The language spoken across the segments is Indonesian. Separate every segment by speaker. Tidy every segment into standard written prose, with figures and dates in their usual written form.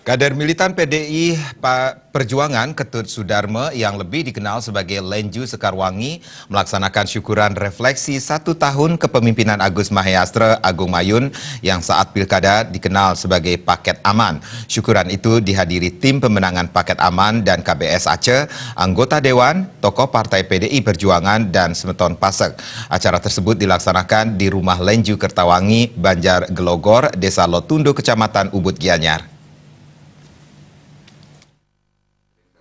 Speaker 1: Kader militan PDI Perjuangan Ketut Sudarmo yang lebih dikenal sebagai Lenju Sekarwangi melaksanakan syukuran refleksi 1 tahun kepemimpinan Agus Mahyastra Agung Mayun yang saat pilkada dikenal sebagai Paket Aman. Syukuran itu dihadiri tim pemenangan Paket Aman dan KBS Aceh, anggota Dewan, tokoh Partai PDI Perjuangan dan Semeton Pasek. Acara tersebut dilaksanakan di Rumah Lenju Kertawangi, Banjar Gelogor, Desa Lotundo, Kecamatan Ubud Gianyar.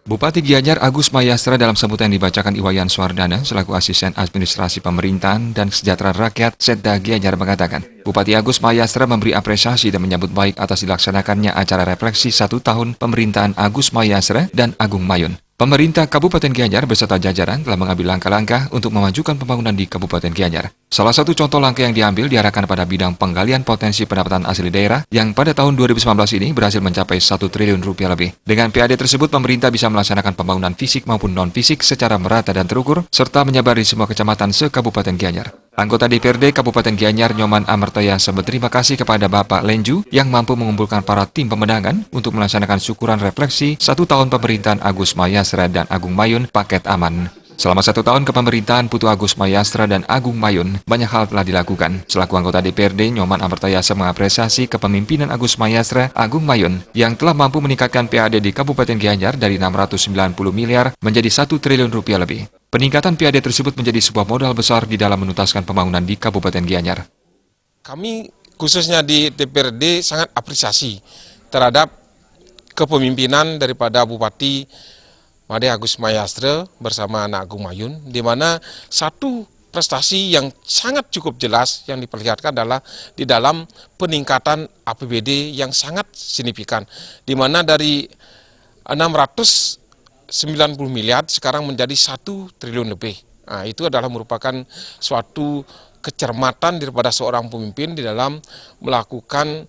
Speaker 2: Bupati Gianyar Agus Mahyastra dalam sambutan yang dibacakan Iwayan Suwardana selaku Asisten Administrasi Pemerintahan dan Kesejahteraan Rakyat Setda Gianyar mengatakan, Bupati Agus Mahyastra memberi apresiasi dan menyambut baik atas dilaksanakannya acara refleksi 1 tahun pemerintahan Agus Mahyastra dan Agung Mayun. Pemerintah Kabupaten Gianyar beserta jajaran telah mengambil langkah-langkah untuk memajukan pembangunan di Kabupaten Gianyar. Salah satu contoh langkah yang diambil diarahkan pada bidang penggalian potensi pendapatan asli daerah yang pada tahun 2019 ini berhasil mencapai 1 triliun rupiah lebih. Dengan PAD tersebut, pemerintah bisa melaksanakan pembangunan fisik maupun non-fisik secara merata dan terukur, serta menyebar di semua kecamatan se-Kabupaten Gianyar. Anggota DPRD Kabupaten Gianyar Nyoman Amartaya berterima kasih kepada Bapak Lenju yang mampu mengumpulkan para tim pemenangan untuk melaksanakan syukuran refleksi 1 tahun pemerintahan Agus Mahyastra dan Agung Mayun Paket Aman. Selama 1 tahun kepemerintahan Putu Agus Mahyastra dan Agung Mayun, banyak hal telah dilakukan. Selaku anggota DPRD, Nyoman Amartaya mengapresiasi kepemimpinan Agus Mahyastra, Agung Mayun yang telah mampu meningkatkan PAD di Kabupaten Gianyar dari 690 miliar menjadi 1 triliun rupiah lebih. Peningkatan PAD tersebut menjadi sebuah modal besar di dalam menuntaskan pembangunan di Kabupaten Gianyar.
Speaker 3: Kami khususnya di DPRD sangat apresiasi terhadap kepemimpinan daripada Bupati Made Agus Mahyastra bersama anak Agung Mayun, di mana satu prestasi yang sangat cukup jelas yang diperlihatkan adalah di dalam peningkatan APBD yang sangat signifikan, di mana dari 690 miliar sekarang menjadi 1 triliun lebih. Nah, itu adalah merupakan suatu kecermatan daripada seorang pemimpin di dalam melakukan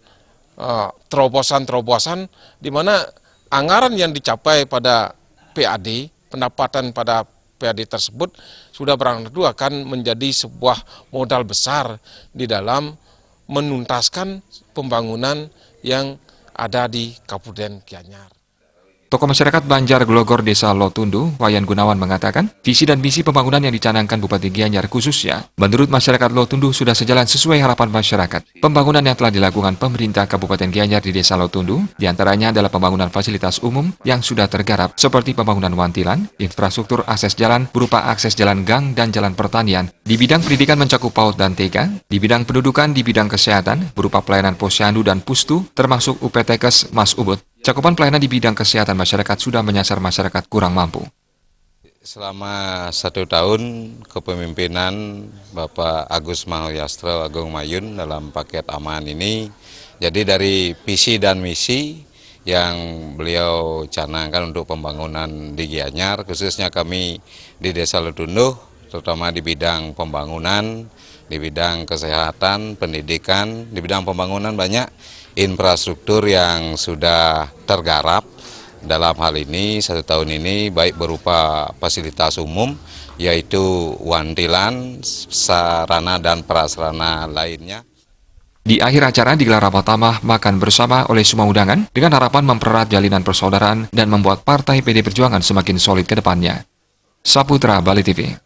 Speaker 3: terobosan-terobosan, di mana anggaran yang dicapai pada PAD, pendapatan pada PAD tersebut sudah barang tentu akan menjadi sebuah modal besar di dalam menuntaskan pembangunan yang ada di Kabupaten Gianyar.
Speaker 2: Tokoh masyarakat Banjar Gelogor Desa Lotundo, Wayan Gunawan mengatakan, visi dan misi pembangunan yang dicanangkan Bupati Gianyar khususnya, menurut masyarakat Lotundo sudah sejalan sesuai harapan masyarakat. Pembangunan yang telah dilakukan pemerintah Kabupaten Gianyar di Desa Lotundo, diantaranya adalah pembangunan fasilitas umum yang sudah tergarap, seperti pembangunan wantilan, infrastruktur akses jalan berupa akses jalan gang dan jalan pertanian. Di bidang pendidikan mencakup PAUD dan TK, di bidang pendudukan di bidang kesehatan berupa pelayanan posyandu dan pustu, termasuk UPTKes Mas Ubud. Cakupan pelayanan di bidang kesehatan masyarakat sudah menyasar masyarakat kurang mampu.
Speaker 4: Selama 1 tahun kepemimpinan Bapak Agus Mahyastra Agung Mayun dalam Paket Aman ini, jadi dari visi dan misi yang beliau canangkan untuk pembangunan di Gianyar, khususnya kami di Desa Lotundo, terutama di bidang pembangunan, di bidang kesehatan, pendidikan, di bidang pembangunan banyak infrastruktur yang sudah tergarap. Dalam hal ini 1 tahun ini baik berupa fasilitas umum yaitu wantilan, sarana dan prasarana lainnya.
Speaker 2: Di akhir acara digelar rapat tamah makan bersama oleh semua undangan dengan harapan mempererat jalinan persaudaraan dan membuat Partai PD Perjuangan semakin solid ke depannya. Saputra Bali TV.